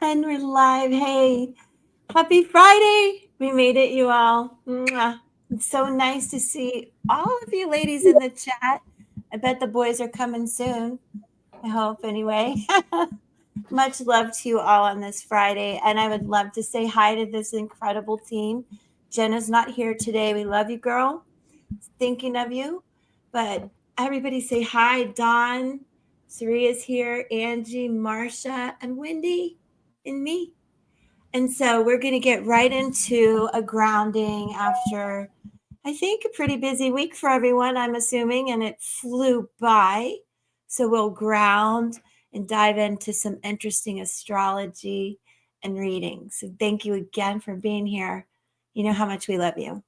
And we're live. Hey, happy Friday. We made it, you all. Mwah. It's so nice to see all of you ladies in the chat. I bet the boys are coming soon. I hope, anyway. Much love to you all on this Friday. And I would love to say hi to this incredible team. Jenna's not here today. We love you, girl. Thinking of you. But everybody say hi. Dawn, Saria's here, Angie, Marsha, and Wendy, and me. And so we're going to get right into a grounding after, I think, a pretty busy week for everyone, I'm assuming, and it flew by. So we'll ground and dive into some interesting astrology and readings. So thank you again for being here. You know how much we love you.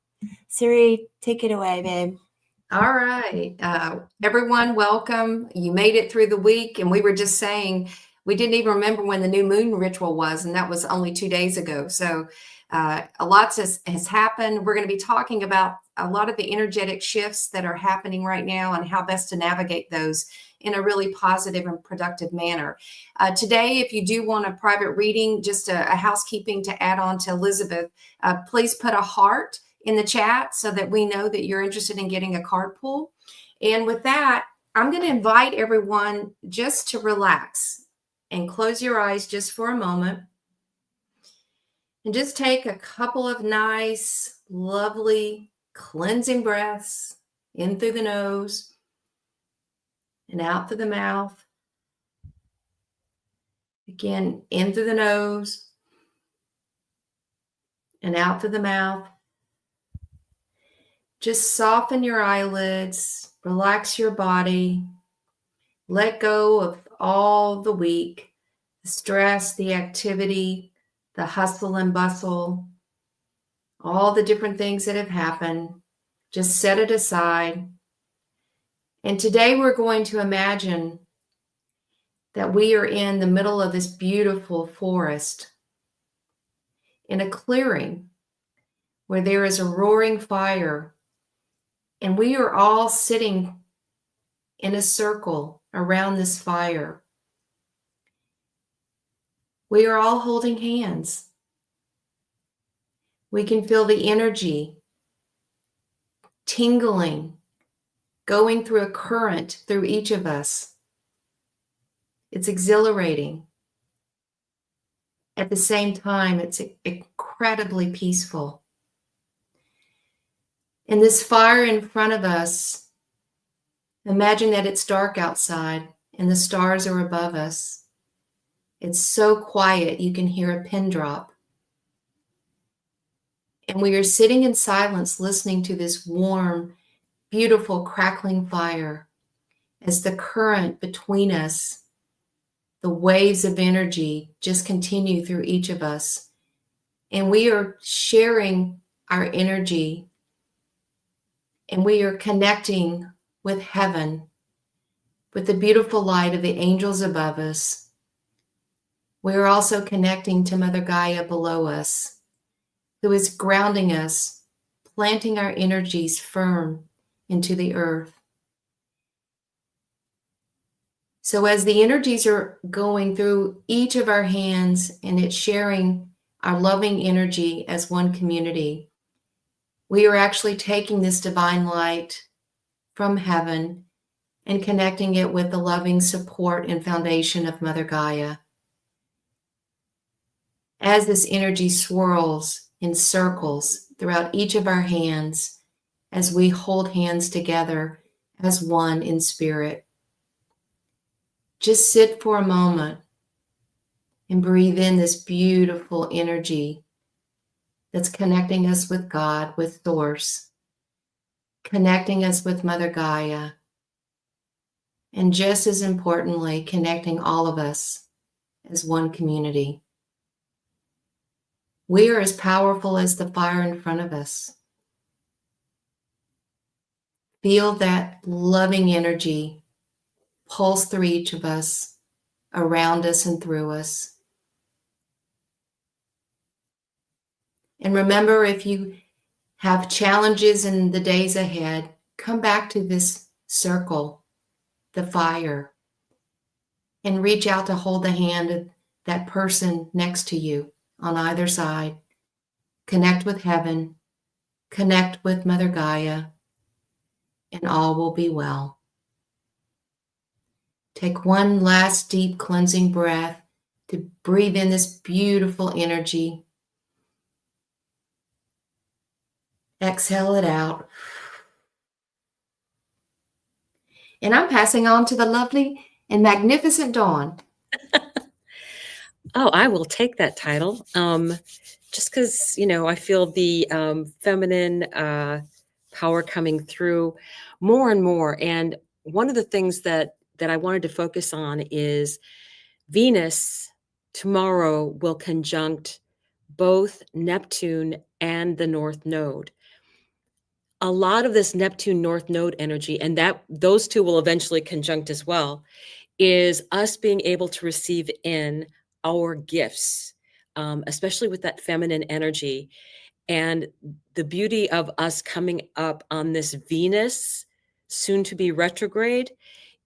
Siri, take it away, babe. All right. Everyone, welcome. You made it through the week, and we were just saying we didn't even remember when the new moon ritual was, and that was only 2 days ago. So a lot has happened. We're going to be talking about a lot of the energetic shifts that are happening right now and how best to navigate those in a really positive and productive manner. Today, if you do want a private reading, just a housekeeping to add on to Elizabeth, please put a heart in the chat so that we know that you're interested in getting a card pull. And with that, I'm going to invite everyone just to relax and close your eyes just for a moment. And just take a couple of nice, lovely, cleansing breaths in through the nose and out through the mouth. Again, in through the nose and out through the mouth. Just soften your eyelids, relax your body, let go of all the week, the stress, the activity, the hustle and bustle, all the different things that have happened. Just set it aside. And today we're going to imagine that we are in the middle of this beautiful forest, in a clearing where there is a roaring fire, and we are all sitting in a circle around this fire. We are all holding hands. We can feel the energy tingling, going through a current through each of us. It's exhilarating. At the same time, it's incredibly peaceful. And this fire in front of us, imagine that it's dark outside and the stars are above us. It's so quiet you can hear a pin drop. And we are sitting in silence listening to this warm, beautiful crackling fire as the current between us, the waves of energy just continue through each of us. And we are sharing our energy, and we are connecting with heaven, with the beautiful light of the angels above us. We are also connecting to Mother Gaia below us, who is grounding us, planting our energies firm into the earth. So as the energies are going through each of our hands and it's sharing our loving energy as one community, we are actually taking this divine light from heaven and connecting it with the loving support and foundation of Mother Gaia. As this energy swirls in circles throughout each of our hands, as we hold hands together as one in spirit, just sit for a moment and breathe in this beautiful energy that's connecting us with God, with Source, connecting us with Mother Gaia, and just as importantly, connecting all of us as one community. We are as powerful as the fire in front of us. Feel that loving energy pulse through each of us, around us and through us. And remember, if you have challenges in the days ahead, come back to this circle, the fire, and reach out to hold the hand that person next to you on either side. Connect with heaven, connect with Mother Gaia, and all will be well. Take one last deep cleansing breath to breathe in this beautiful energy. Exhale it out. And I'm passing on to the lovely and magnificent Dawn. Oh, I will take that title. Just because, I feel the feminine power coming through more and more. And one of the things that I wanted to focus on is Venus tomorrow will conjunct both Neptune and the North Node. A lot of this Neptune North Node energy, and that those two will eventually conjunct as well, is us being able to receive in our gifts, especially with that feminine energy. And the beauty of us coming up on this Venus, soon to be retrograde,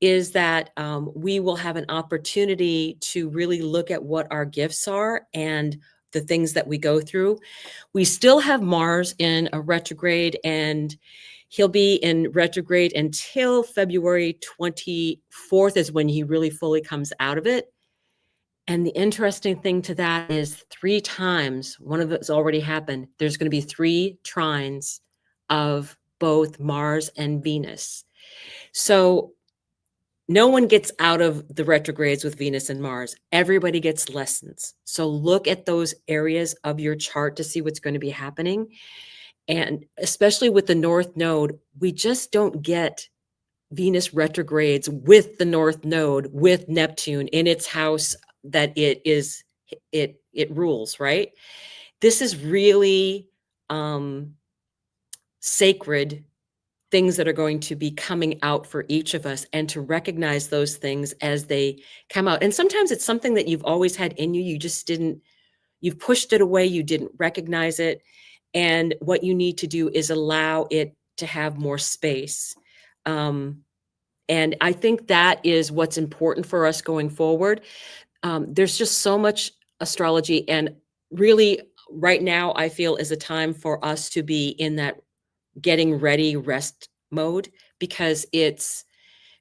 is that we will have an opportunity to really look at what our gifts are and the things that we go through. We still have Mars in a retrograde, and he'll be in retrograde until February 24th is when he really fully comes out of it. And the interesting thing to that is 3 times, one of it's already happened, there's going to be 3 trines of both Mars and Venus. So no one gets out of the retrogrades with Venus and Mars. Everybody gets lessons. So look at those areas of your chart to see what's going to be happening. And especially with the North Node, we just don't get Venus retrogrades with the North Node, with Neptune in its house that it rules, right? This is really sacred things that are going to be coming out for each of us, and to recognize those things as they come out. And sometimes it's something that you've always had in you, you've pushed it away, you didn't recognize it. And what you need to do is allow it to have more space. And I think that is what's important for us going forward. There's just so much astrology, and really right now I feel is a time for us to be in that getting ready rest mode, because it's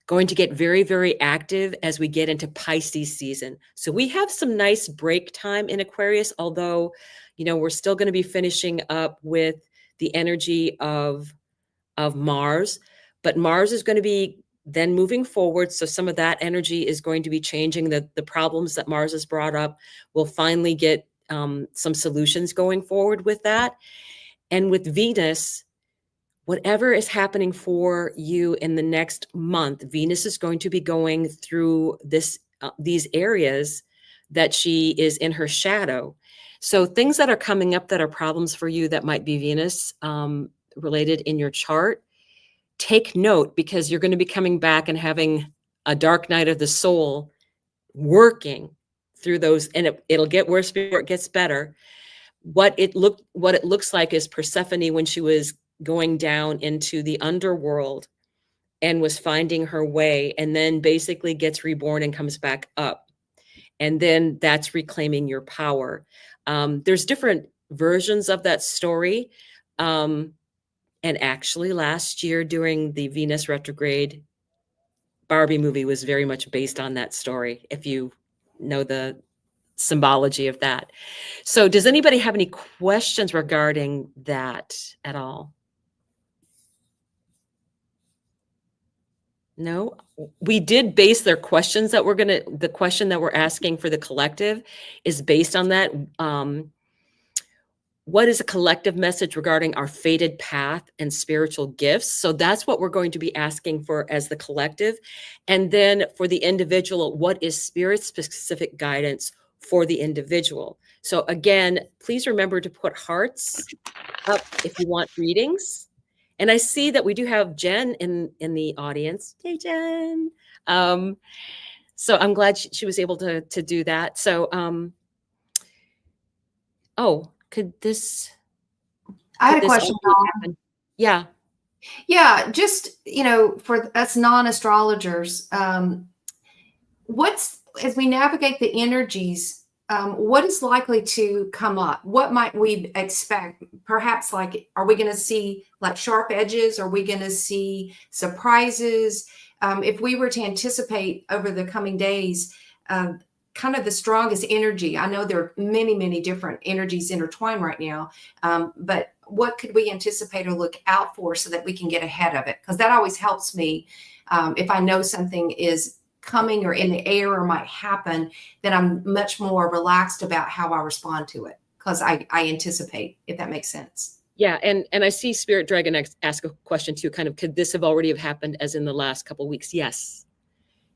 going to get very, very active as we get into Pisces season. So we have some nice break time in Aquarius, although, we're still going to be finishing up with the energy of Mars, but Mars is going to be then moving forward. So some of that energy is going to be changing. The problems that Mars has brought up will finally get some solutions going forward with that. And with Venus, whatever is happening for you in the next month, Venus is going to be going through these areas that she is in her shadow. So things that are coming up that are problems for you that might be Venus related in your chart, take note, because you're going to be coming back and having a dark night of the soul working through those, and it'll get worse before it gets better. What it looks like is Persephone when she was going down into the underworld and was finding her way, and then basically gets reborn and comes back up. And then that's reclaiming your power. There's different versions of that story. And actually last year during the Venus retrograde, Barbie movie was very much based on that story, if you know the symbology of that. So does anybody have any questions regarding that at all? No? We did base their questions that the question that we're asking for the collective is based on that. What is a collective message regarding our fated path and spiritual gifts? So that's what we're going to be asking for as the collective. And then for the individual, what is spirit specific guidance for the individual? So again, please remember to put hearts up if you want readings. And I see that we do have Jen in the audience. Hey, Jen. So I'm glad she was able to do that. So, could this... I had a question. Yeah. Yeah, just, for us non-astrologers, as we navigate the energies What is likely to come up? What might we expect? Perhaps, like, are we going to see like sharp edges? Are we going to see surprises? If we were to anticipate over the coming days, kind of the strongest energy, I know there are many, many different energies intertwined right now, but what could we anticipate or look out for so that we can get ahead of it? Because that always helps me. If I know something is coming or in the air or might happen, then I'm much more relaxed about how I respond to it because I anticipate, if that makes sense. Yeah, and I see Spirit Dragon ask a question too, kind of, could this have already have happened as in the last couple of weeks? Yes.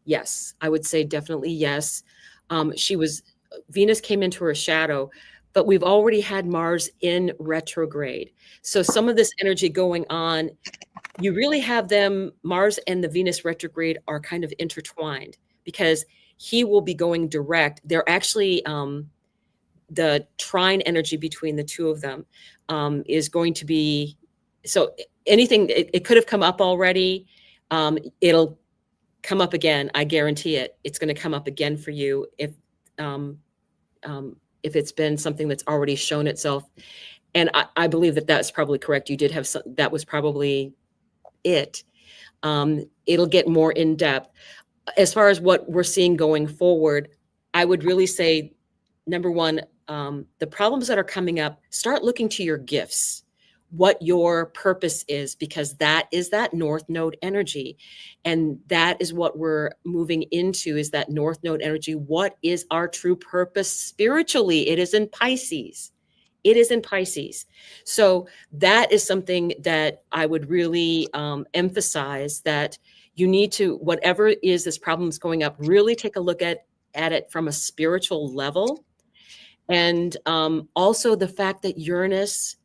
Yes, I would say definitely yes. Venus came into her shadow, but we've already had Mars in retrograde. So some of this energy going on, you really have them, Mars and the Venus retrograde are kind of intertwined because he will be going direct. They're actually, the trine energy between the two of them is going to be, so anything, it could have come up already. It'll come up again. I guarantee it. It's going to come up again for you if it's been something that's already shown itself. And I believe that that's probably correct. You did have some, that was probably it. It'll get more in depth. As far as what we're seeing going forward, I would really say, number one, the problems that are coming up, start looking to your gifts, what your purpose is, because that is that North Node energy. And that is what we're moving into, is that North Node energy. What is our true purpose spiritually? It is in Pisces. It is in Pisces. So that is something that I would really emphasize, that you need to, whatever is this problem's going up, really take a look at it from a spiritual level. And also the fact that Uranus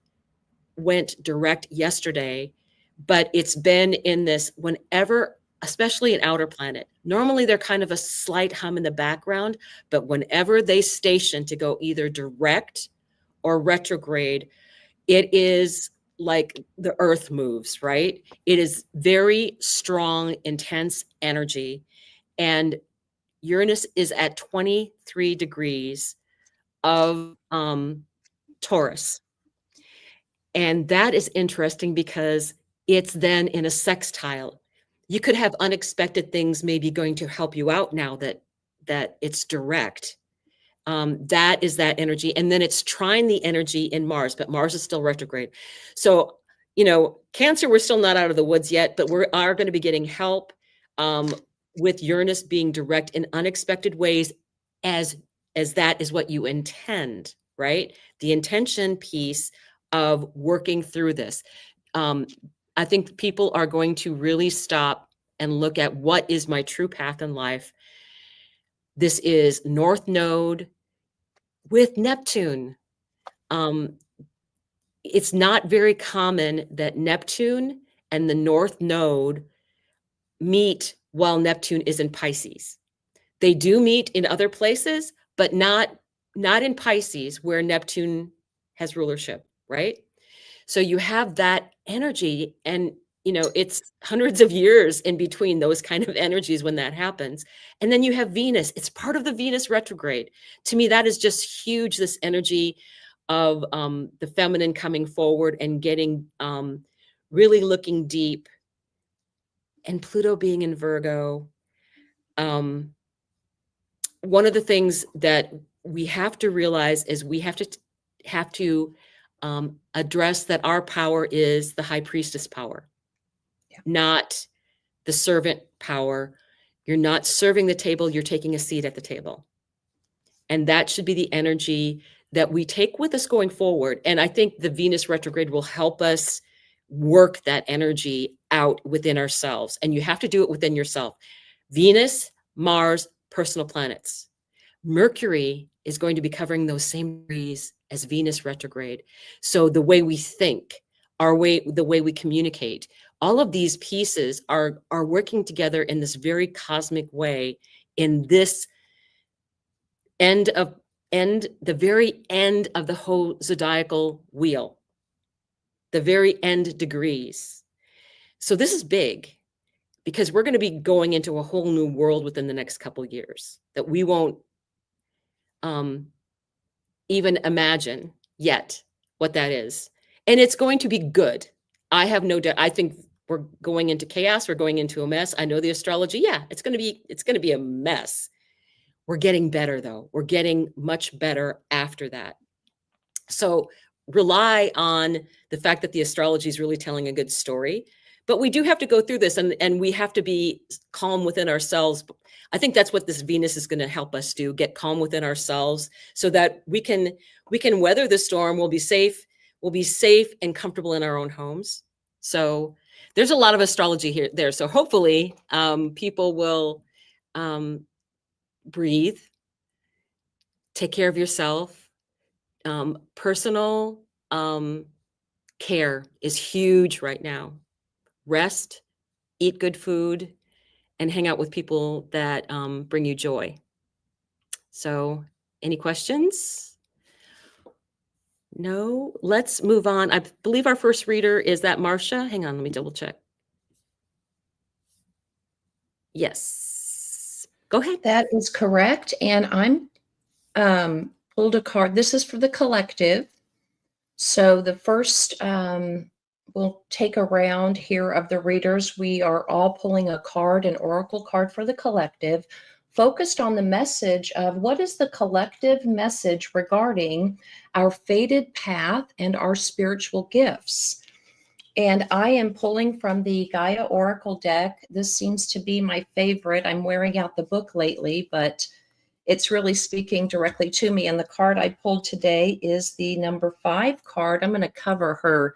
went direct yesterday, but it's been in this whenever, especially an outer planet. Normally they're kind of a slight hum in the background, but whenever they station to go either direct or retrograde, it is like the earth moves, right? It is very strong, intense energy. And Uranus is at 23 degrees of Taurus. And that is interesting because it's then in a sextile. You could have unexpected things maybe going to help you out now that it's direct. That is that energy. And then it's trying the energy in Mars, but Mars is still retrograde. So, Cancer, we're still not out of the woods yet, but we are going to be getting help with Uranus being direct in unexpected ways, as that is what you intend, right? The intention piece of working through this. I think people are going to really stop and look at what is my true path in life. This is North Node with Neptune. It's not very common that Neptune and the North Node meet while Neptune is in Pisces. They do meet in other places, but not in Pisces, where Neptune has rulership, right? So you have that energy, and it's hundreds of years in between those kind of energies when that happens. And then you have Venus. It's part of the Venus retrograde. To me, that is just huge, this energy of the feminine coming forward and getting really looking deep. And Pluto being in Virgo. One of the things that we have to realize is we have to address that our power is the high priestess power, not the servant power. You're not serving the table, you're taking a seat at the table. And that should be the energy that we take with us going forward. And I think the Venus retrograde will help us work that energy out within ourselves. And you have to do it within yourself. Venus, Mars, personal planets. Mercury is going to be covering those same degrees as Venus retrograde. So the way we think, the way we communicate, all of these pieces are working together in this very cosmic way, in this the very end of the whole zodiacal wheel, the very end degrees. So this is big, because we're going to be going into a whole new world within the next couple of years that we won't even imagine yet what that is. And it's going to be good. I have no doubt. I think we're going into chaos. We're going into a mess. I know the astrology. Yeah, it's going to be a mess. We're getting better though. We're getting much better after that. So rely on the fact that the astrology is really telling a good story. But we do have to go through this, and we have to be calm within ourselves. I think that's what this Venus is going to help us do, get calm within ourselves so that we can weather the storm. We'll be safe and comfortable in our own homes. So there's a lot of astrology there. So hopefully people will breathe, take care of yourself. Personal care is huge right now. Rest, eat good food, and hang out with people that bring you joy. So, any questions? No? Let's move on. I believe our first reader is that Marcia. Hang on, let me double check. Yes. Go ahead. That is correct. And I'm pulled a card. This is for the collective. So the first, we'll take a round here of the readers. We are all pulling a card, an oracle card for the collective, focused on the message of what is the collective message regarding our fated path and our spiritual gifts. And I am pulling from the Gaia Oracle deck. This seems to be my favorite. I'm wearing out the book lately, but it's really speaking directly to me. And the card I pulled today is the number 5 card. I'm going to cover her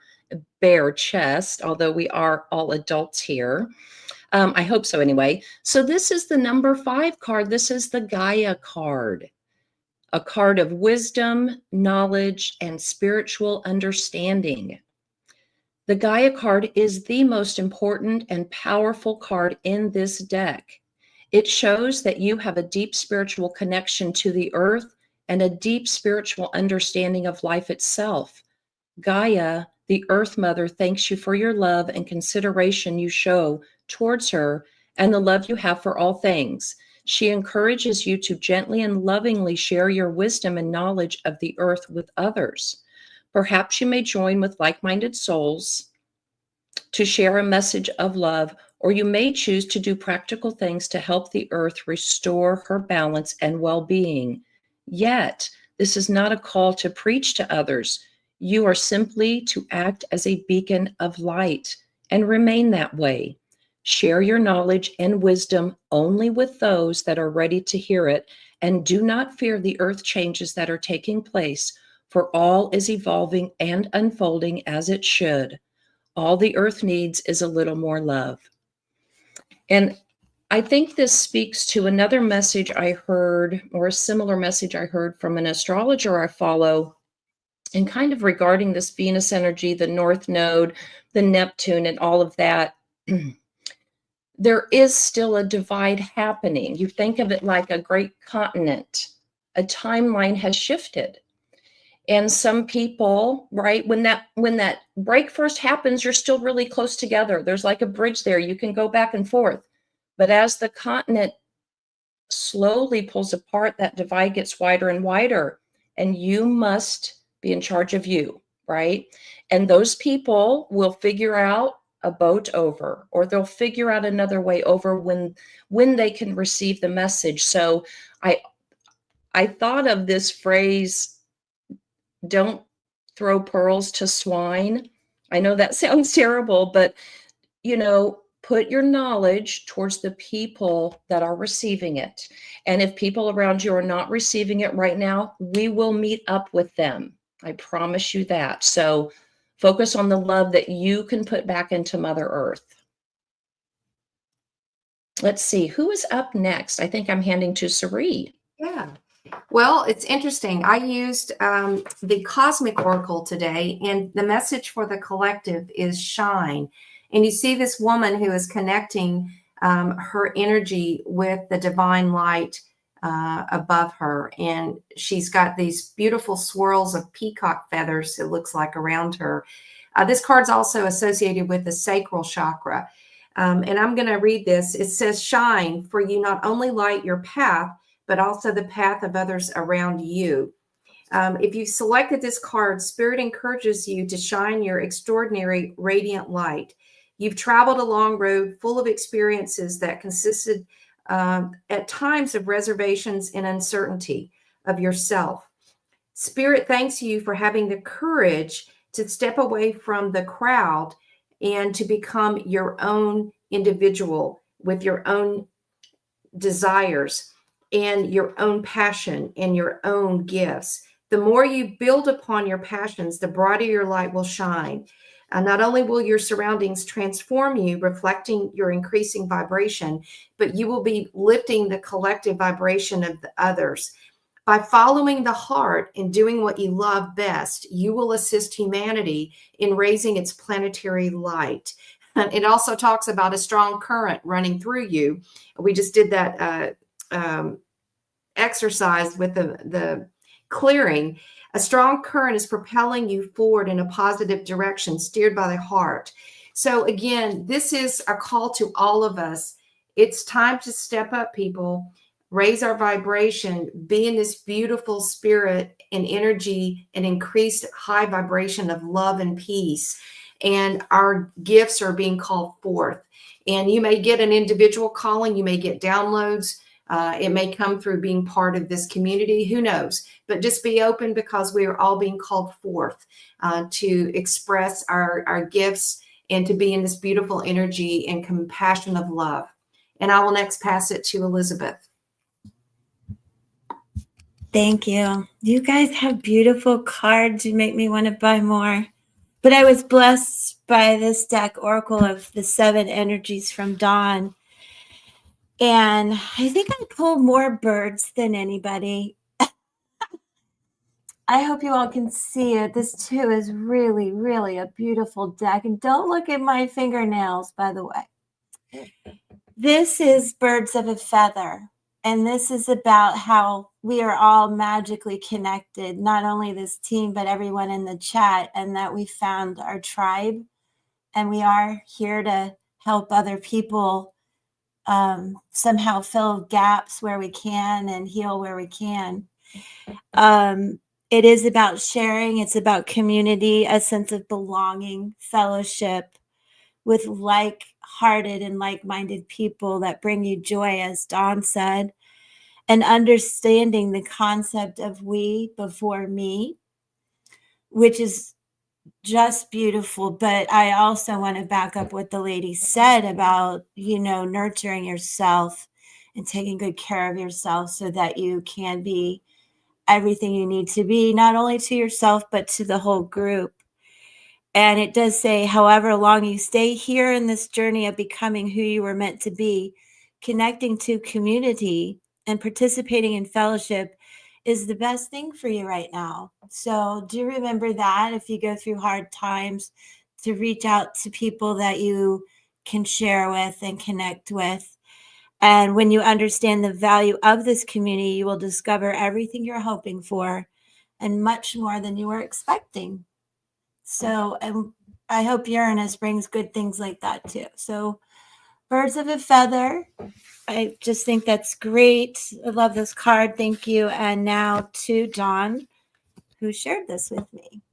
bare chest, although we are all adults here. I hope so anyway. So this is the number 5 card. This is the Gaia card, a card of wisdom, knowledge, and spiritual understanding. The Gaia card is the most important and powerful card in this deck. It shows that you have a deep spiritual connection to the earth and a deep spiritual understanding of life itself. Gaia, the Earth Mother, thanks you for your love and consideration you show towards her and the love you have for all things. She encourages you to gently and lovingly share your wisdom and knowledge of the earth with others. Perhaps you may join with like-minded souls to share a message of love, or you may choose to do practical things to help the earth restore her balance and well-being. Yet, this is not a call to preach to others. You are simply to act as a beacon of light and remain that way. Share your knowledge and wisdom only with those that are ready to hear it, and do not fear the earth changes that are taking place, for all is evolving and unfolding as it should. All the earth needs is a little more love. And I think this speaks to another message I heard, or a similar message I heard from an astrologer I follow, and kind of regarding this Venus energy, the North Node, the Neptune, and all of that. There is still a divide happening. You think of it like a great continent. A timeline has shifted. And some people, right, when that break first happens, you're still really close together. There's like a bridge there. You can go back and forth. But as the continent slowly pulls apart, that divide gets wider and wider. And you must be in charge of you, right? And those people will figure out a boat over, or they'll figure out another way over when they can receive the message. So I thought of this phrase, don't throw pearls to swine. I know that sounds terrible, but put your knowledge towards the people that are receiving it. And if people around you are not receiving it right now, we will meet up with them. I promise you that. So focus on the love that you can put back into Mother Earth. Let's see, who is up next? I think I'm handing to Sari. Yeah. Well, it's interesting. I used the Cosmic Oracle today, and the message for the collective is shine. And you see this woman who is connecting her energy with the divine light above her. And she's got these beautiful swirls of peacock feathers, it looks like, around her. This card's also associated with the sacral chakra. And I'm going to read this. It says, shine, for you not only light your path, but also the path of others around you. If you selected this card, Spirit encourages you to shine your extraordinary radiant light. You've traveled a long road full of experiences that consisted at times of reservations and uncertainty of yourself. Spirit thanks you for having the courage to step away from the crowd and to become your own individual with your own desires and your own passion and your own gifts. The more you build upon your passions, the brighter your light will shine. Not only will your surroundings transform you, reflecting your increasing vibration, but you will be lifting the collective vibration of the others. By following the heart and doing what you love best, you will assist humanity in raising its planetary light. It also talks about a strong current running through you. We just did that exercise with the clearing. A strong current is propelling you forward in a positive direction, steered by the heart. So again, this is a call to all of us. It's time to step up, people, raise our vibration, be in this beautiful spirit and energy and increased high vibration of love and peace. And our gifts are being called forth. And you may get an individual calling, you may get downloads. It may come through being part of this community, who knows? But just be open, because we are all being called forth to express our gifts and to be in this beautiful energy and compassion of love. And I will next pass it to Elizabeth. Thank you. You guys have beautiful cards. You make me want to buy more. But I was blessed by this deck, Oracle of the 7 Energies from Dawn. And I think I pulled more birds than anybody. I hope you all can see it. This too is really, really a beautiful deck. And don't look at my fingernails, by the way. This is Birds of a Feather. And this is about how we are all magically connected, not only this team, but everyone in the chat, and that we found our tribe. And we are here to help other people somehow fill gaps where we can and heal where we can. It is about sharing. It's about community, a sense of belonging, fellowship with like-hearted and like-minded people that bring you joy, as Dawn said, and understanding the concept of we before me, which is just beautiful. But I also want to back up what the lady said about, nurturing yourself and taking good care of yourself so that you can be everything you need to be, not only to yourself, but to the whole group. And it does say, however long you stay here in this journey of becoming who you were meant to be, connecting to community and participating in fellowship is the best thing for you right now. So do remember that if you go through hard times, to reach out to people that you can share with and connect with. And when you understand the value of this community, you will discover everything you're hoping for and much more than you were expecting. So I hope Uranus brings good things like that too. So Birds of a Feather, I just think that's great. I love this card. Thank you. And now to Dawn, who shared this with me.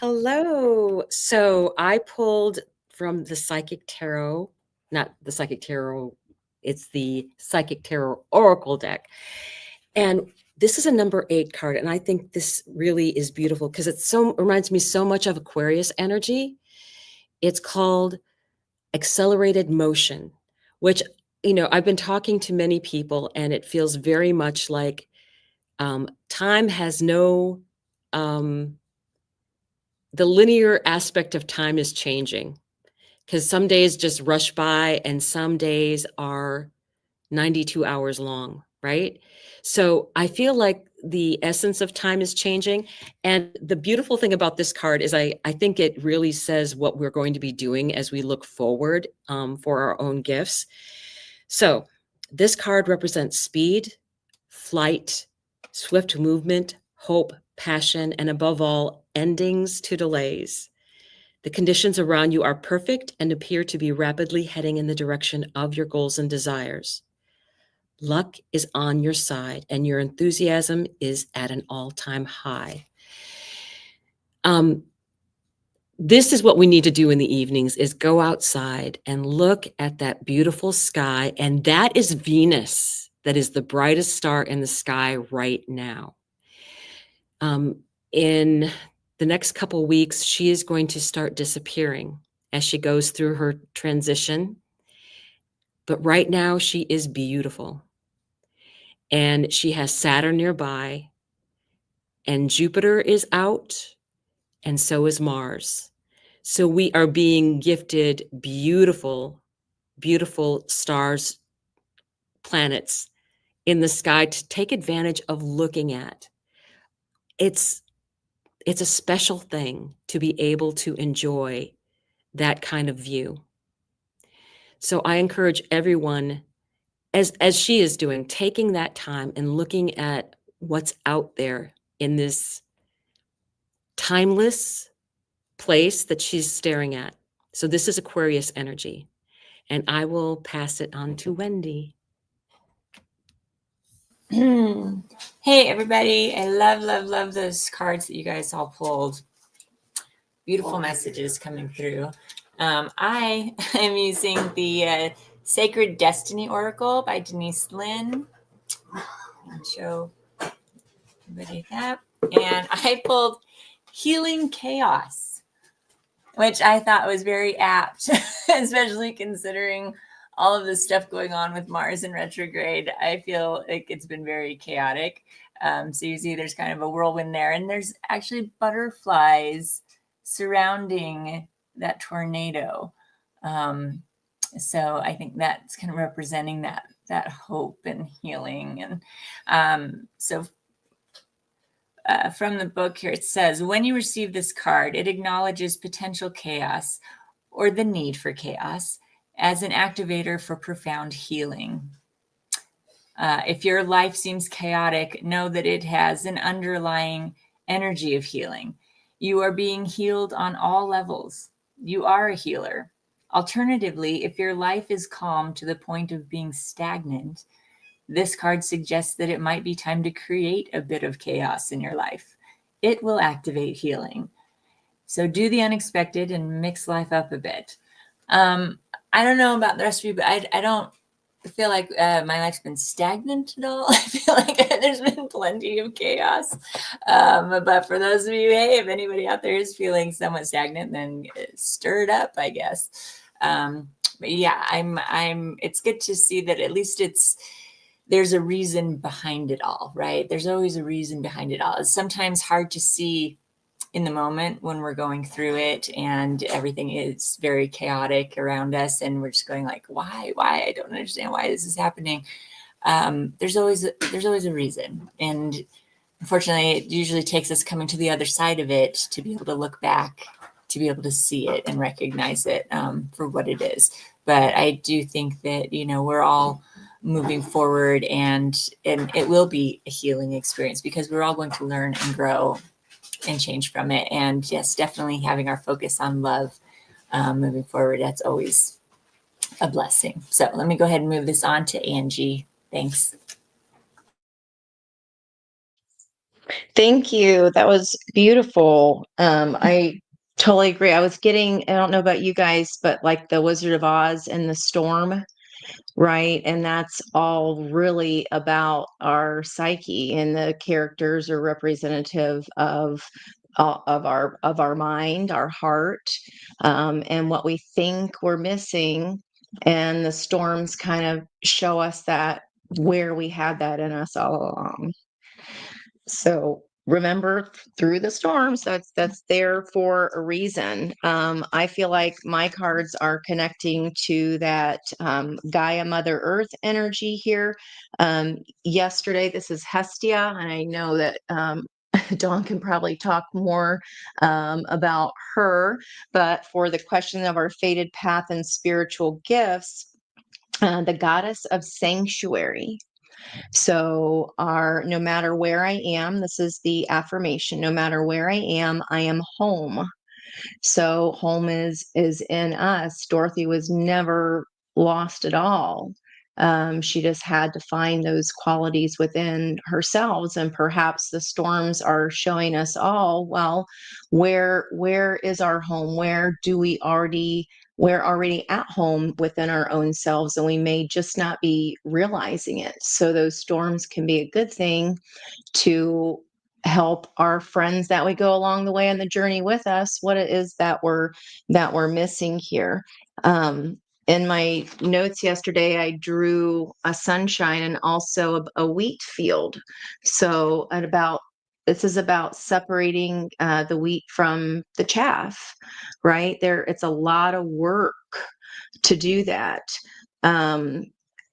Hello. So I pulled from the Psychic Tarot, not the Psychic Tarot, it's the Psychic Tarot Oracle deck. And this is a number 8 card. And I think this really is beautiful because it reminds me so much of Aquarius energy. It's called Accelerated Motion, which, I've been talking to many people, and it feels very much like time has no, the linear aspect of time is changing, because some days just rush by and some days are 92 hours long, right? So I feel like the essence of time is changing. And the beautiful thing about this card is I think it really says what we're going to be doing as we look forward for our own gifts. So this card represents speed, flight, swift movement, hope, passion, and above all, endings to delays. The conditions around you are perfect and appear to be rapidly heading in the direction of your goals and desires. Luck is on your side, and your enthusiasm is at an all-time high. This is what we need to do in the evenings, is go outside and look at that beautiful sky. And that is Venus. That is the brightest star in the sky right now. In the next couple of weeks, she is going to start disappearing as she goes through her transition. But right now, she is beautiful. And she has Saturn nearby, and Jupiter is out, and so is Mars. So we are being gifted beautiful, beautiful stars, planets in the sky to take advantage of looking at. It's a special thing to be able to enjoy that kind of view. So I encourage everyone, as she is doing, taking that time and looking at what's out there in this timeless place that she's staring at. So this is Aquarius energy. And I will pass it on to Wendy. Hey, everybody. I love those cards that you guys all pulled. Beautiful messages coming through. I am using the Sacred Destiny Oracle by Denise Lynn. I'll show everybody that. And I pulled Healing Chaos, which I thought was very apt, especially considering all of the stuff going on with Mars in retrograde. I feel like it's been very chaotic. So you see there's kind of a whirlwind there, and there's actually butterflies surrounding that tornado. So I think that's kind of representing that hope and healing. And from the book here, it says, when you receive this card, it acknowledges potential chaos or the need for chaos as an activator for profound healing. If your life seems chaotic, know that it has an underlying energy of healing. You are being healed on all levels. You are a healer. Alternatively, if your life is calm to the point of being stagnant, this card suggests that it might be time to create a bit of chaos in your life. It will activate healing. So do the unexpected and mix life up a bit. I don't know about the rest of you, but I don't feel like my life's been stagnant at all. I feel like there's been plenty of chaos. But for those of you, hey, if anybody out there is feeling somewhat stagnant, then stir it up, I guess. But yeah, it's good to see that at least there's a reason behind it all, right? There's always a reason behind it all. It's sometimes hard to see in the moment when we're going through it and everything is very chaotic around us and we're just going like, why? I don't understand why this is happening. There's always a reason. And unfortunately, it usually takes us coming to the other side of it to be able to look back, to be able to see it and recognize it for what it is. But I do think that, we're all moving forward and it will be a healing experience because we're all going to learn and grow and change from it. And yes, definitely having our focus on love moving forward, that's always a blessing. So let me go ahead and move this on to Angie. Thanks. Thank you. That was beautiful. I totally agree. I don't know about you guys, but like the Wizard of Oz and the storm, right? And that's all really about our psyche, and the characters are representative of our mind, our heart, and what we think we're missing. And the storms kind of show us that where we had that in us all along. So remember, through the storms, that's there for a reason. I feel like my cards are connecting to that Gaia Mother Earth energy here. Yesterday, this is Hestia, and I know that Dawn can probably talk more about her, but for the question of our fated path and spiritual gifts, the goddess of sanctuary. So no matter where I am, this is the affirmation, no matter where I am home. So home is in us. Dorothy was never lost at all. She just had to find those qualities within herself. And perhaps the storms are showing us all, well, where is our home? We're already at home within our own selves, and we may just not be realizing it. So those storms can be a good thing to help our friends that we go along the way on the journey with us, what it is that we're missing here. In my notes yesterday, I drew a sunshine and also a wheat field. So this is about separating the wheat from the chaff, right? It's a lot of work to do that.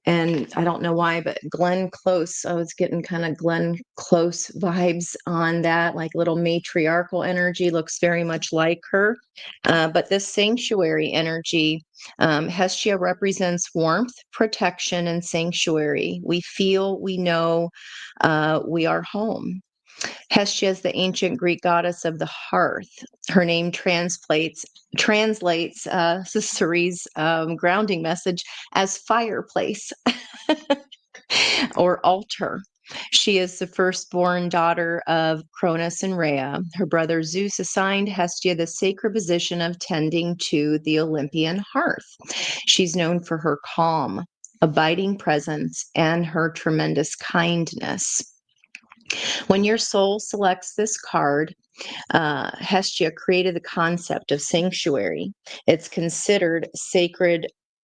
And I don't know why, but Glenn Close, I was getting kind of Glenn Close vibes on that, like little matriarchal energy, looks very much like her. But this sanctuary energy, Hestia represents warmth, protection, and sanctuary. We feel, we know, we are home. Hestia is the ancient Greek goddess of the hearth. Her name translates Ceres' grounding message as fireplace or altar. She is the firstborn daughter of Cronus and Rhea. Her brother Zeus assigned Hestia the sacred position of tending to the Olympian hearth. She's known for her calm, abiding presence and her tremendous kindness. When your soul selects this card, Hestia created the concept of sanctuary. It's considered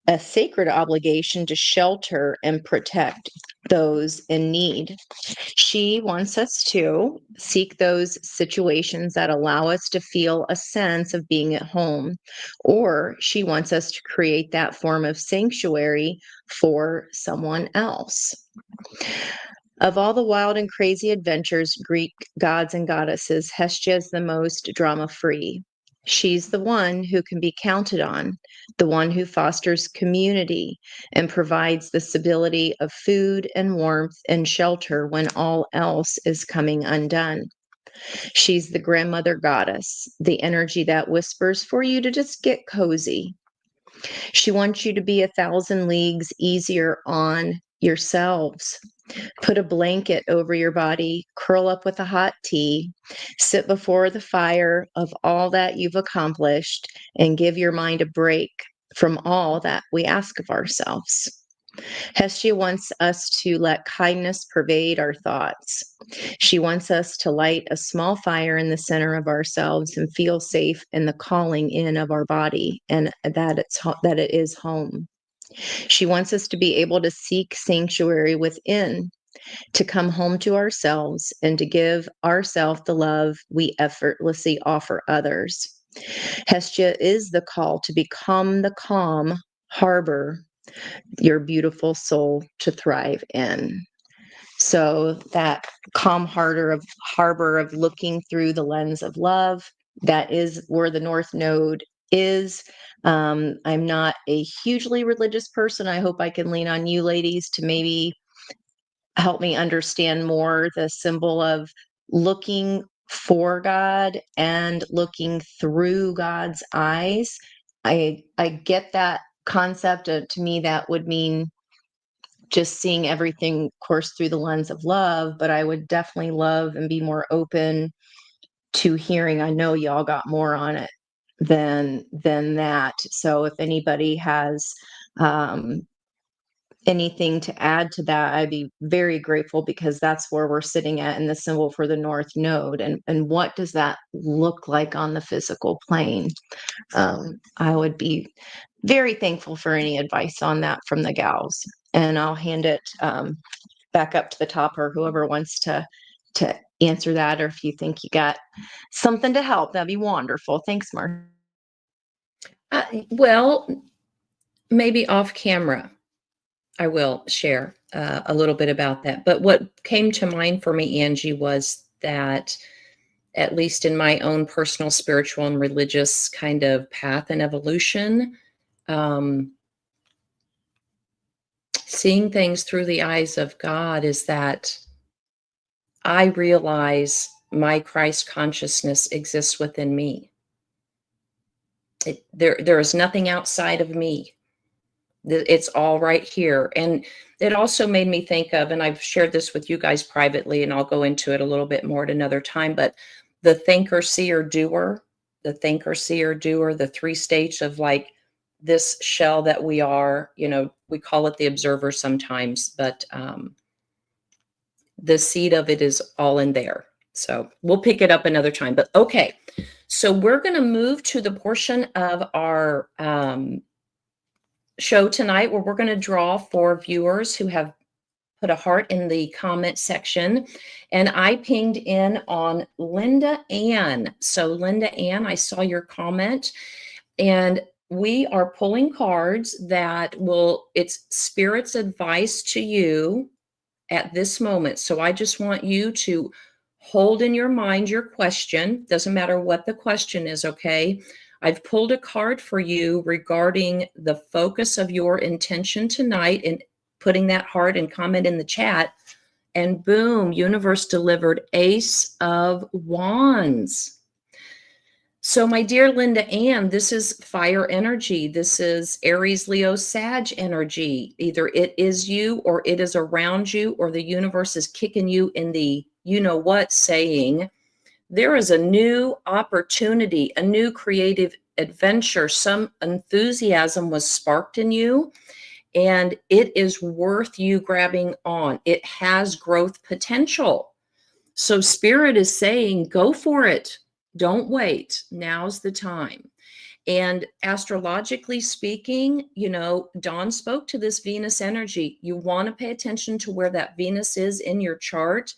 a sacred obligation to shelter and protect those in need. She wants us to seek those situations that allow us to feel a sense of being at home, or she wants us to create that form of sanctuary for someone else. Of all the wild and crazy adventures, Greek gods and goddesses, Hestia is the most drama-free. She's the one who can be counted on, the one who fosters community and provides the stability of food and warmth and shelter when all else is coming undone. She's the grandmother goddess, the energy that whispers for you to just get cozy. She wants you to be 1,000 leagues easier on yourselves. Put a blanket over your body, curl up with a hot tea, sit before the fire of all that you've accomplished, and give your mind a break from all that we ask of ourselves. Hestia wants us to let kindness pervade our thoughts. She wants us to light a small fire in the center of ourselves and feel safe in the calling in of our body and that it is home. She wants us to be able to seek sanctuary within, to come home to ourselves and to give ourselves the love we effortlessly offer others. Hestia is the call to become the calm harbor your beautiful soul to thrive in. So that calm harbor of looking through the lens of love, that is where the North Node is. I'm not a hugely religious person. I hope I can lean on you ladies to maybe help me understand more the symbol of looking for God and looking through God's eyes. I get that concept. To me, that would mean just seeing everything, of course, through the lens of love, but I would definitely love and be more open to hearing. I know y'all got more on it than that. So if anybody has anything to add to that, I'd be very grateful, because that's where we're sitting at in the symbol for the North Node. And what does that look like on the physical plane? I would be very thankful for any advice on that from the gals. And I'll hand it back up to the top, or whoever wants to answer that, or if you think you got something to help, that'd be wonderful. Thanks, Mark. Well, maybe off camera, I will share a little bit about that. But what came to mind for me, Angie, was that, at least in my own personal spiritual and religious kind of path and evolution, seeing things through the eyes of God is that I realize my Christ consciousness exists within me. There is nothing outside of me. It's all right here. And it also made me think of, and I've shared this with you guys privately, and I'll go into it a little bit more at another time, but the thinker, seer, doer, the thinker, seer, doer, the three stages of like this shell that we are, we call it the observer sometimes, but the seed of it is all in there. So we'll pick it up another time. But okay, so we're going to move to the portion of our show tonight where we're going to draw for viewers who have put a heart in the comment section. And I pinged in on Linda Ann. So Linda Ann, I saw your comment, and we are pulling cards that it's Spirit's advice to you at this moment. So I just want you to hold in your mind your question. Doesn't matter what the question is, okay? I've pulled a card for you regarding the focus of your intention tonight and putting that heart and comment in the chat. And boom, universe delivered Ace of Wands. So my dear Linda Ann, this is fire energy. This is Aries, Leo, Sag energy. Either it is you or it is around you, or the universe is kicking you in the you-know-what, saying there is a new opportunity, a new creative adventure. Some enthusiasm was sparked in you, and it is worth you grabbing on. It has growth potential. So Spirit is saying, go for it. Don't wait. Now's the time. And astrologically speaking, Dawn spoke to this Venus energy. You want to pay attention to where that Venus is in your chart.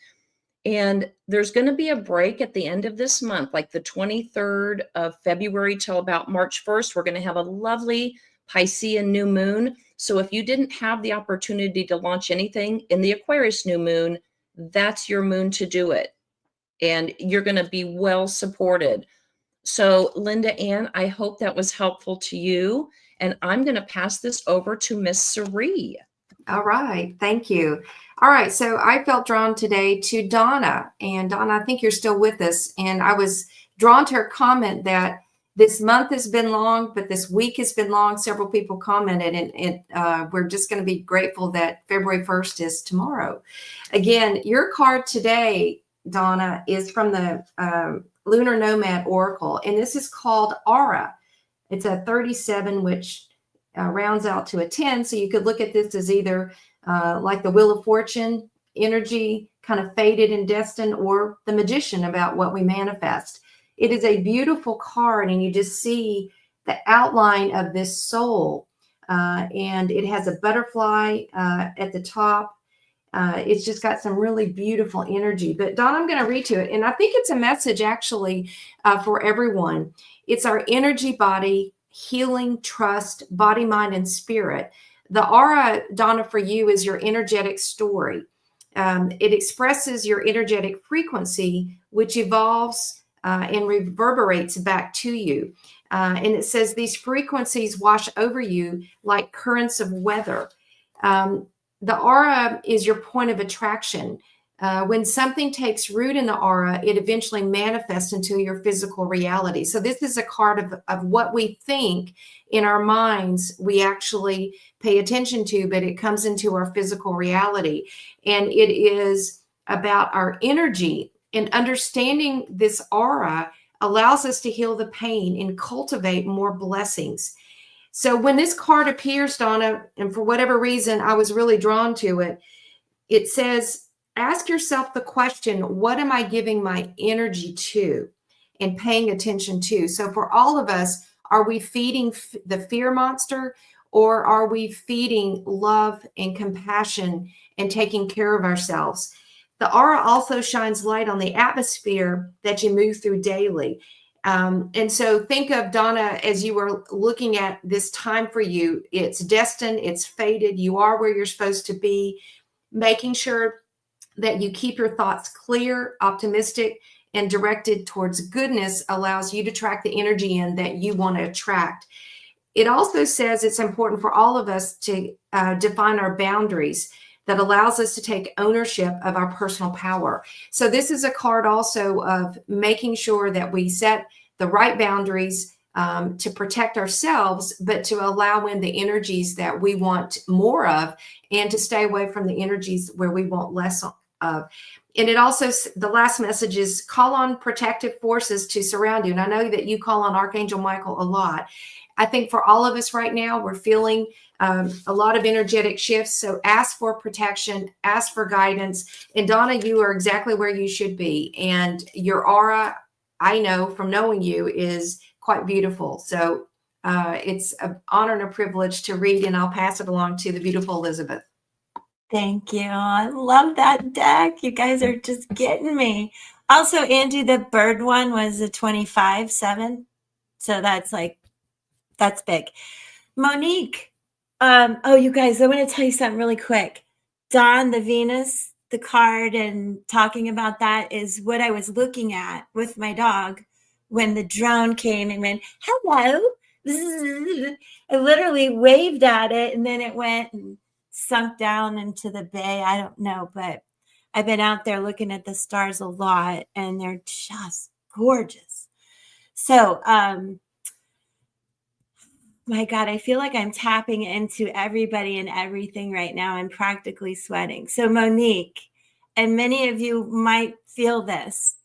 And there's going to be a break at the end of this month, like the 23rd of February till about March 1st. We're going to have a lovely Piscean new moon. So if you didn't have the opportunity to launch anything in the Aquarius new moon, that's your moon to do it. And you're going to be well supported. So Linda Ann, I hope that was helpful to you. And I'm going to pass this over to Miss Cerie. All right. Thank you. All right. So I felt drawn today to Donna. And Donna, I think you're still with us. And I was drawn to her comment that this month has been long, but this week has been long. Several people commented, and we're just going to be grateful that February 1st is tomorrow. Again, your card today, Donna, is from the Lunar Nomad Oracle, and this is called Aura. It's a 37, which rounds out to a 10. So you could look at this as either like the Wheel of Fortune energy, kind of fated and destined, or the Magician, about what we manifest. It is a beautiful card, and you just see the outline of this soul, and it has a butterfly at the top. It's just got some really beautiful energy. But Dawn, I'm going to read to it, and I think it's a message actually for everyone. It's our energy body, healing, trust, body, mind, and spirit. The aura, Donna, for you is your energetic story. It expresses your energetic frequency, which evolves and reverberates back to you. And it says these frequencies wash over you like currents of weather. The aura is your point of attraction. When something takes root in the aura, it eventually manifests into your physical reality. So this is a card of what we think in our minds we actually pay attention to, but it comes into our physical reality. And it is about our energy. And understanding this aura allows us to heal the pain and cultivate more blessings. So when this card appears, Donna, and for whatever reason, I was really drawn to it, it says, ask yourself the question, what am I giving my energy to and paying attention to? So for all of us, are we feeding the fear monster, or are we feeding love and compassion and taking care of ourselves? The aura also shines light on the atmosphere that you move through daily. And so think of, Donna, as you were looking at this time for you, it's destined, it's fated, you are where you're supposed to be, making sure that you keep your thoughts clear, optimistic, and directed towards goodness allows you to track the energy in that you want to attract. It also says it's important for all of us to define our boundaries. That allows us to take ownership of our personal power. So this is a card also of making sure that we set the right boundaries, to protect ourselves, but to allow in the energies that we want more of, and to stay away from the energies where we want less of. And it also, the last message is call on protective forces to surround you. And I know that you call on Archangel Michael a lot. I think for all of us right now, we're feeling a lot of energetic shifts. So ask for protection, ask for guidance. And Donna, you are exactly where you should be. And your aura, I know from knowing you, is quite beautiful. So it's an honor and a privilege to read, and I'll pass it along to the beautiful Elizabeth. Thank you. I love that deck. You guys are just getting me. Also, Angie, the bird one was a 25-7. So that's big. Monique. Oh, you guys, I want to tell you something really quick. Dawn, the Venus, the card, and talking about that is what I was looking at with my dog when the drone came and went, hello. I literally waved at it, and then it went and sunk down into the bay. I don't know, but I've been out there looking at the stars a lot, and they're just gorgeous. So, my God, I feel like I'm tapping into everybody and everything right now. I'm practically sweating. So, Monique, and many of you might feel this.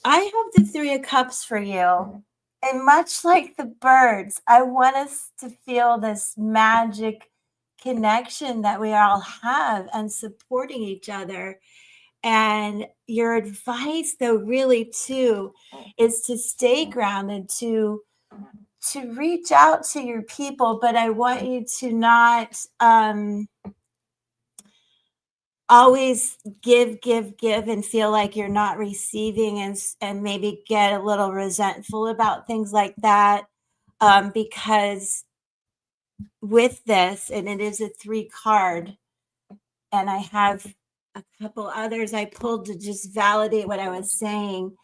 I have the 3 of Cups for you. And much like the birds, I want us to feel this magic connection that we all have and supporting each other. And your advice, though, really, too, is to stay grounded, to reach out to your people, but I want you to not always give and feel like you're not receiving, and maybe get a little resentful about things like that, because with this, and it is a 3 card, and I have a couple others I pulled to just validate what I was saying,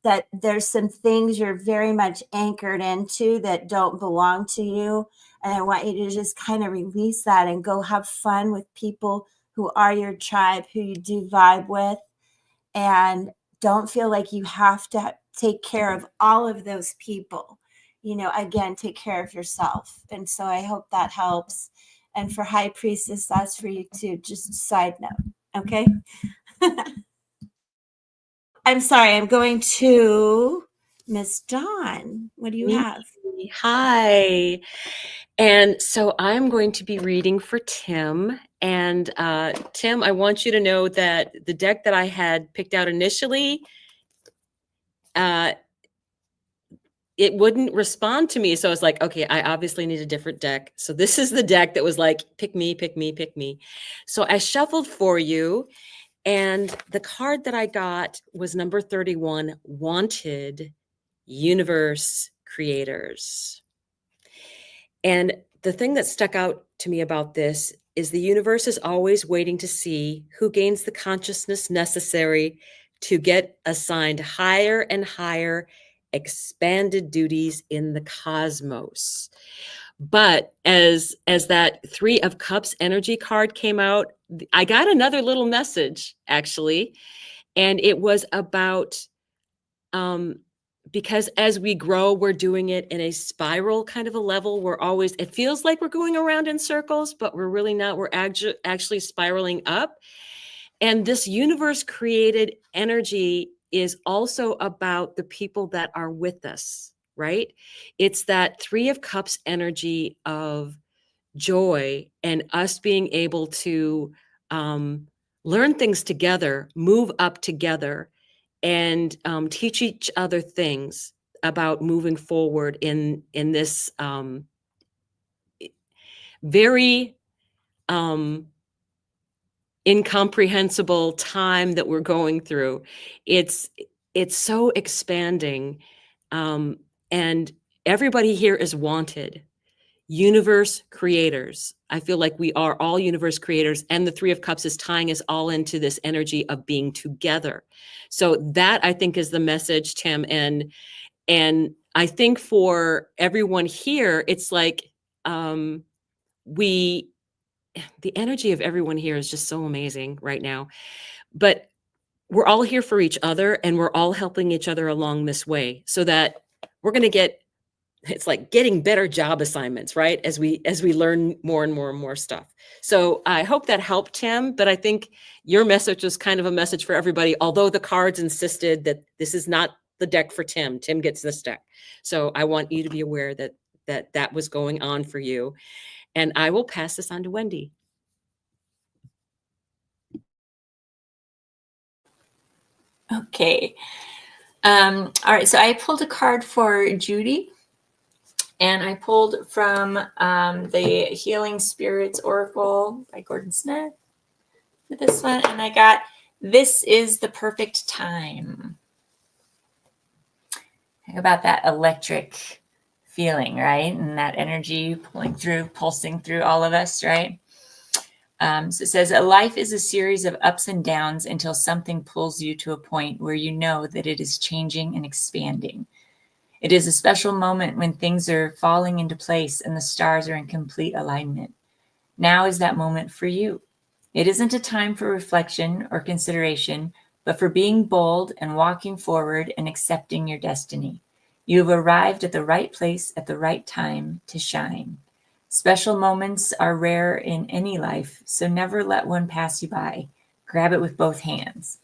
that there's some things you're very much anchored into that don't belong to you. And I want you to just kind of release that and go have fun with people who are your tribe, who you do vibe with. And don't feel like you have to take care of all of those people. Again, take care of yourself. And so I hope that helps. And for High Priestess, that's for you too. Just a side note. Okay. I'm sorry, I'm going to Miss Dawn. What do you have? Hi. And so I'm going to be reading for Tim. And Tim, I want you to know that the deck that I had picked out initially, it wouldn't respond to me. So I was like, okay, I obviously need a different deck. So this is the deck that was like, pick me, pick me, pick me. So I shuffled for you. And the card that I got was number 31, Wanted Universe Creators. And the thing that stuck out to me about this is the universe is always waiting to see who gains the consciousness necessary to get assigned higher and higher expanded duties in the cosmos. But as that 3 of Cups energy card came out, I got another little message, actually. And it was about, because as we grow, we're doing it in a spiral kind of a level. It feels like we're going around in circles, but we're really not. We're actually spiraling up. And this universe created energy is also about the people that are with us, right? It's that 3 of Cups energy of joy and us being able to learn things together, move up together, and teach each other things about moving forward in this very incomprehensible time that we're going through. It's so expanding, and everybody here is wanted. Universe creators. I feel like we are all universe creators, and the 3 of Cups is tying us all into this energy of being together. So that, I think, is the message, Tim. And I think for everyone here, it's like the energy of everyone here is just so amazing right now. But we're all here for each other, and we're all helping each other along this way, so that we're going to get it's like getting better job assignments, right? As we learn more and more and more stuff. So I hope that helped, Tim, but I think your message was kind of a message for everybody, although the cards insisted that this is not the deck for Tim. Tim gets this deck. So I want you to be aware that that was going on for you. And I will pass this on to Wendy. Okay. All right. So I pulled a card for Judy, and I pulled from the Healing Spirits Oracle by Gordon Smith for this one. And I got, "This is the perfect time." Think about that electric feeling, right? And that energy pulsing through all of us, right? So it says, "A life is a series of ups and downs until something pulls you to a point where you know that it is changing and expanding. It is a special moment when things are falling into place and the stars are in complete alignment. Now is that moment for you. It isn't a time for reflection or consideration, but for being bold and walking forward and accepting your destiny. You have arrived at the right place at the right time to shine. Special moments are rare in any life, so never let one pass you by. Grab it with both hands."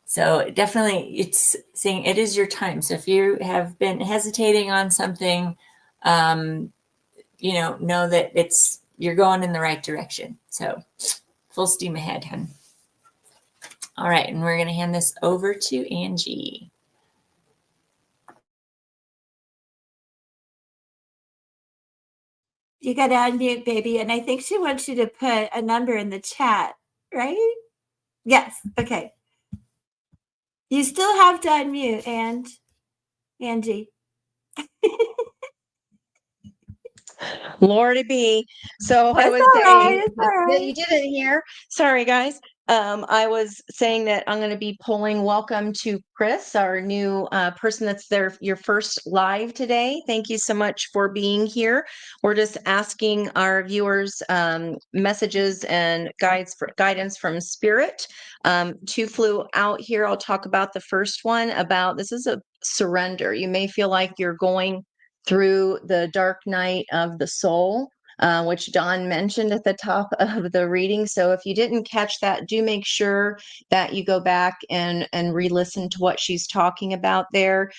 So definitely it's saying it is your time. So if you have been hesitating on something, know that you're going in the right direction. So full steam ahead, hun. All right, and we're going to hand this over to Angie. You got to unmute, baby. And I think she wants you to put a number in the chat, right? Yes. Okay. You still have to unmute, Angie. Lordy be. So I It's was all right, saying it's all that right. you didn't hear. Sorry, guys. I was saying that I'm going to be pulling welcome to Chris, our new person that's there, your first live today. Thank you so much for being here. We're just asking our viewers messages and guidance from Spirit. Two flew out here. I'll talk about the first one about this is a surrender. You may feel like you're going through the dark night of the soul, which Dawn mentioned at the top of the reading. So if you didn't catch that, do make sure that you go back and re-listen to what she's talking about there,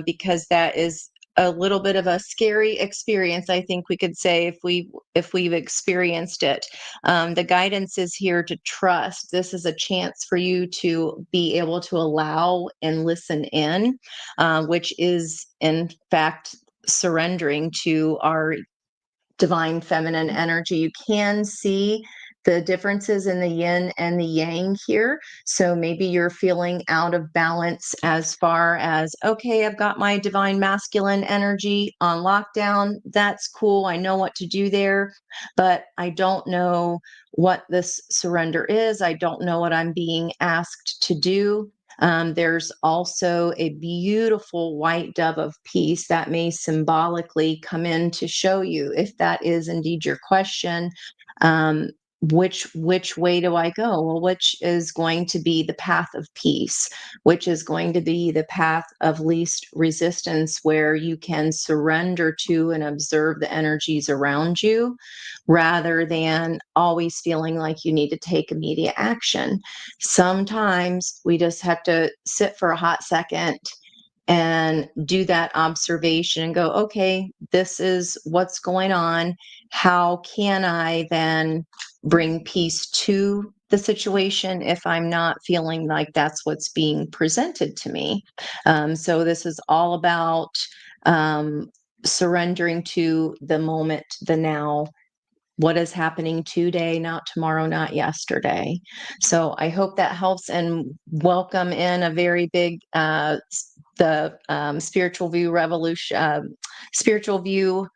because that is a little bit of a scary experience, I think we could say, if we've experienced it. The guidance is here to trust. This is a chance for you to be able to allow and listen in, which is in fact surrendering to our divine feminine energy. You can see the differences in the yin and the yang here. So maybe you're feeling out of balance as far as, okay, I've got my divine masculine energy on lockdown. That's cool. I know what to do there, but I don't know what this surrender is. I don't know what I'm being asked to do. There's also a beautiful white dove of peace that may symbolically come in to show you, if that is indeed your question, which way do I go? Well, which is going to be the path of peace, which is going to be the path of least resistance, where you can surrender to and observe the energies around you, rather than always feeling like you need to take immediate action. Sometimes we just have to sit for a hot second and do that observation and go, okay, this is what's going on. How can I then bring peace to the situation if I'm not feeling like that's what's being presented to me? So this is all about surrendering to the moment, the now. What is happening today, not tomorrow, not yesterday. So I hope that helps, and welcome in a very big spiritual view revolution, spiritual view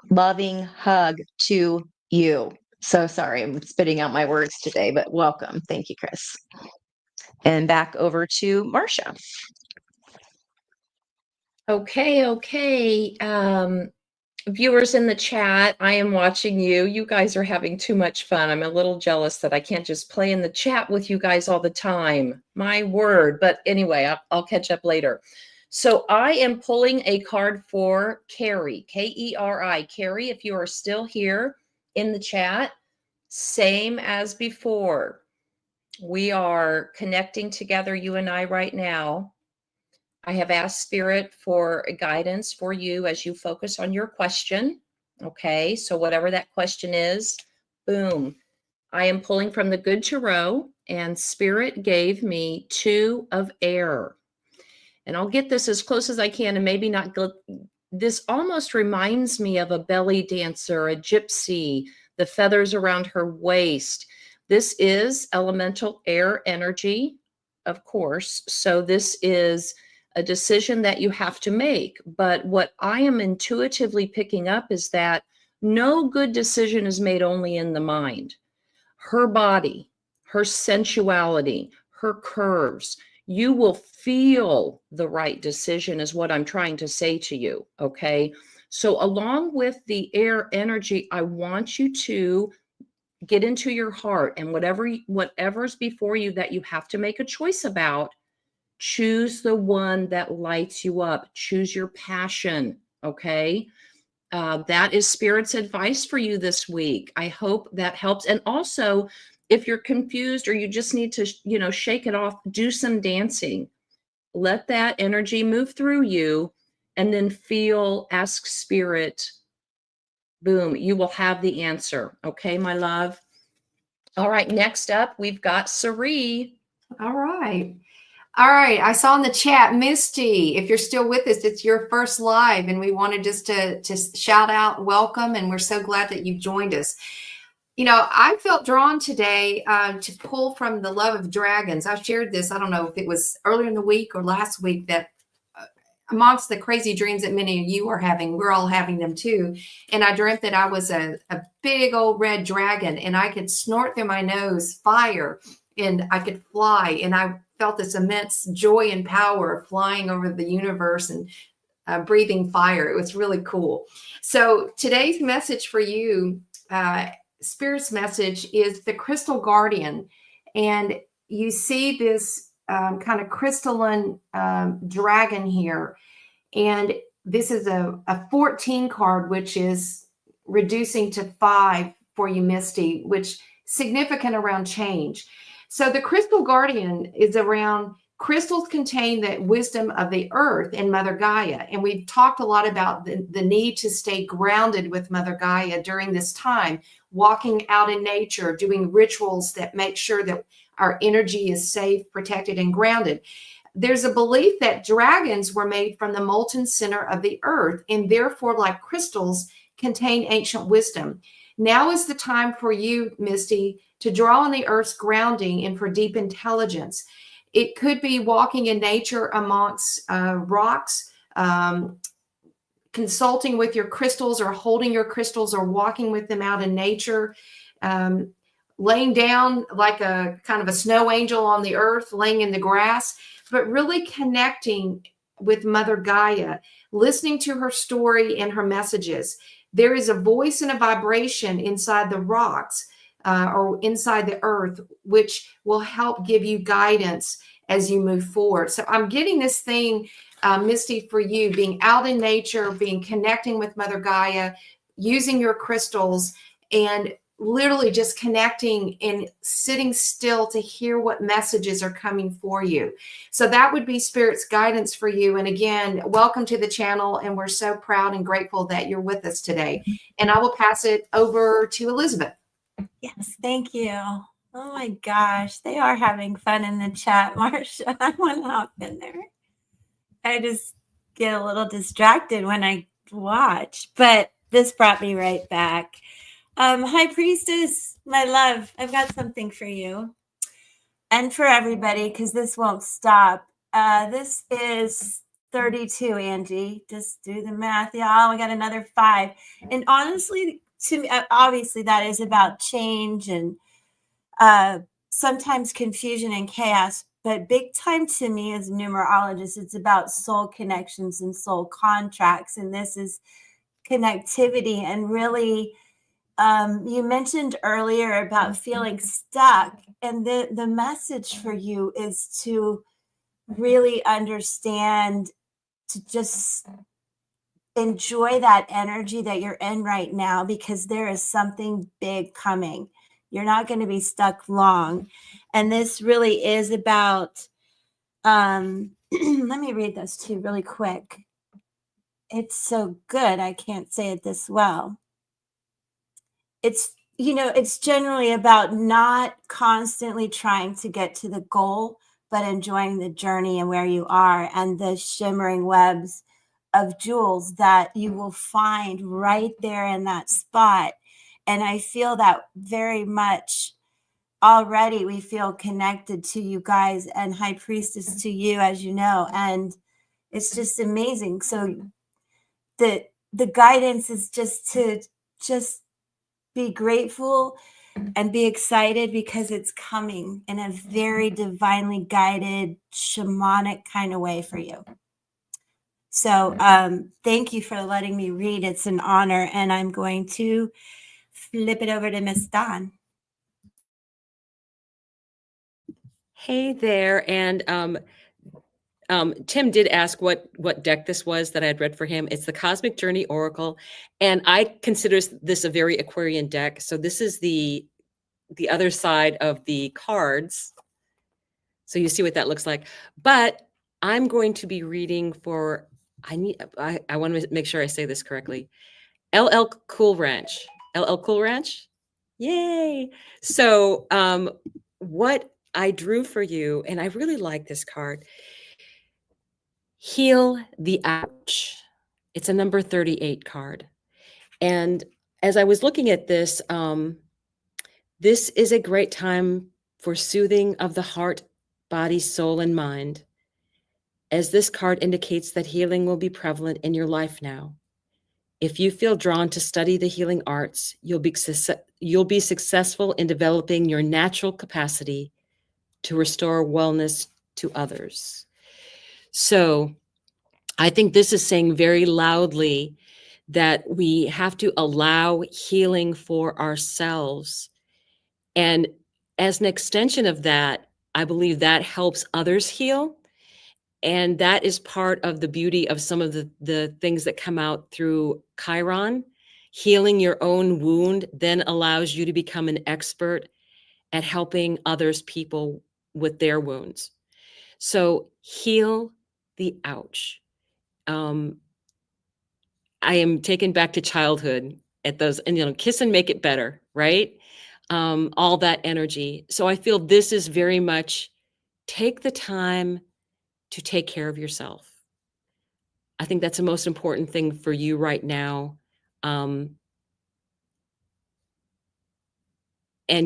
loving hug to you. So sorry, I'm spitting out my words today, but welcome. Thank you, Chris. And back over to Marcia. Okay. Viewers in the chat, I am watching you. You guys are having too much fun. I'm a little jealous that I can't just play in the chat with you guys all the time. My word. But anyway, I'll catch up later. So I am pulling a card for Carrie, Keri. Carrie, if you are still here in the chat, same as before. We are connecting together, you and I, right now. I have asked Spirit for guidance for you as you focus on your question. Okay, so whatever that question is, boom. I am pulling from the Good Tarot, and Spirit gave me 2 of air. And I'll get this as close as I can, and maybe not. This almost reminds me of a belly dancer, a gypsy, the feathers around her waist. This is elemental air energy, of course. So this is a decision that you have to make. But what I am intuitively picking up is that no good decision is made only in the mind. Her body, her sensuality, her curves, you will feel the right decision is what I'm trying to say to you. Okay. So along with the air energy, I want you to get into your heart, and whatever's before you that you have to make a choice about, choose the one that lights you up. Choose your passion. Okay. That is Spirit's advice for you this week. I hope that helps. And also, if you're confused or you just need to, shake it off, do some dancing. Let that energy move through you, and then ask Spirit, boom, you will have the answer. Okay, my love. All right, next up, we've got Sari. All right. All right. I saw in the chat, Misty, if you're still with us, it's your first live, and we wanted just to shout out welcome, and we're so glad that you've joined us. I felt drawn today to pull from the Love of Dragons. I shared this, I don't know if it was earlier in the week or last week, that amongst the crazy dreams that many of you are having, we're all having them too. And I dreamt that I was a big old red dragon, and I could snort through my nose fire, and I could fly. And I felt this immense joy and power of flying over the universe and breathing fire. It was really cool. So today's message for you, Spirit's message, is the Crystal Guardian. And you see this kind of crystalline dragon here. And this is a 14 card, which is reducing to 5 for you, Misty, which significant around change. So the Crystal Guardian is around crystals contain the wisdom of the earth and Mother Gaia. And we've talked a lot about the need to stay grounded with Mother Gaia during this time, walking out in nature, doing rituals that make sure that our energy is safe, protected, and grounded. There's a belief that dragons were made from the molten center of the earth, and therefore, like crystals, contain ancient wisdom. Now is the time for you, Misty, to draw on the earth's grounding and for deep intelligence. It could be walking in nature amongst rocks, consulting with your crystals, or holding your crystals, or walking with them out in nature, laying down like a kind of a snow angel on the earth, laying in the grass, but really connecting with Mother Gaia, listening to her story and her messages. There is a voice and a vibration inside the rocks or inside the earth, which will help give you guidance as you move forward. So I'm getting this thing, Misty, for you, being out in nature, connecting with Mother Gaia, using your crystals, and literally just connecting and sitting still to hear what messages are coming for you. So that would be Spirit's guidance for you. And again, welcome to the channel. And we're so proud and grateful that you're with us today. And I will pass it over to Elizabeth. Yes, thank you. Oh my gosh, they are having fun in the chat, Marsha. I want to hop in there. I just get a little distracted when I watch, but this brought me right back. High Priestess, my love, I've got something for you and for everybody, because this won't stop. This is 32, Angie. Just do the math, y'all. We got another 5. And honestly, to me, obviously, that is about change and sometimes confusion and chaos. But big time to me as a numerologist, it's about soul connections and soul contracts. And this is connectivity. And really, you mentioned earlier about feeling stuck. And the message for you is to really understand to just enjoy that energy that you're in right now, because there is something big coming. You're not going to be stuck long. And this really is about, let me read this to you really quick. It's so good. I can't say it this well. It's, it's generally about not constantly trying to get to the goal, but enjoying the journey and where you are, and the shimmering webs of jewels that you will find right there in that spot. And I feel that very much already. We feel connected to you guys, and High Priestess to you, as you know, and it's just amazing. So the guidance is just to just be grateful and be excited, because it's coming in a very divinely guided, shamanic kind of way for you. So thank you for letting me read. It's an honor. And I'm going to flip it over to Miss Dawn. Hey there. And Tim did ask what deck this was that I had read for him. It's the Cosmic Journey Oracle. And I consider this a very Aquarian deck. So this is the other side of the cards. So you see what that looks like. But I'm going to be reading for, I want to make sure I say this correctly. LL Cool Ranch. LL Cool Ranch? Yay. So what I drew for you, and I really like this card, Heal the Ouch. It's a number 38 card. And as I was looking at this, this is a great time for soothing of the heart, body, soul, and mind, as this card indicates that healing will be prevalent in your life now. If you feel drawn to study the healing arts, you'll be successful in developing your natural capacity to restore wellness to others. So I think this is saying very loudly that we have to allow healing for ourselves. And as an extension of that, I believe that helps others heal. And that is part of the beauty of some of the things that come out through Chiron. Healing your own wound then allows you to become an expert at helping others, people with their wounds. So heal the ouch. I am taken back to childhood at those, and kiss and make it better, right? All that energy. So I feel this is very much take the time to take care of yourself. I think that's the most important thing for you right now. And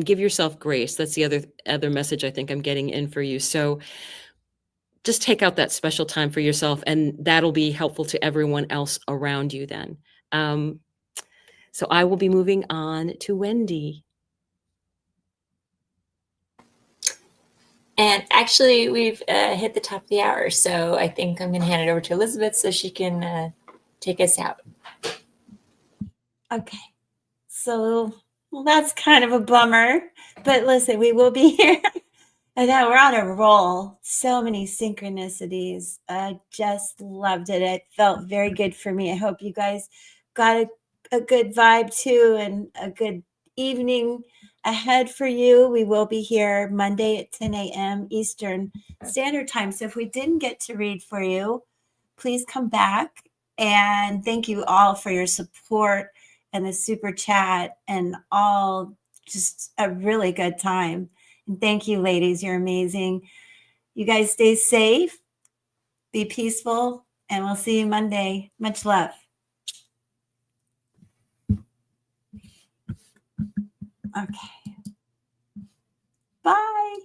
give yourself grace. That's the other message I think I'm getting in for you. So just take out that special time for yourself, and that'll be helpful to everyone else around you then. So I will be moving on to Wendy. And actually, we've hit the top of the hour, so I think I'm going to hand it over to Elizabeth so she can take us out. Okay. So, well, that's kind of a bummer, but listen, we will be here. I know we're on a roll. So many synchronicities. I just loved it. It felt very good for me. I hope you guys got a good vibe too, and a good evening ahead for you. We will be here Monday at 10 a.m. Eastern Standard Time. So if we didn't get to read for you, please come back. And thank you all for your support and the super chat and all. Just a really good time. And thank you, ladies. You're amazing. You guys stay safe, be peaceful, and we'll see you Monday. Much love. Okay. Bye.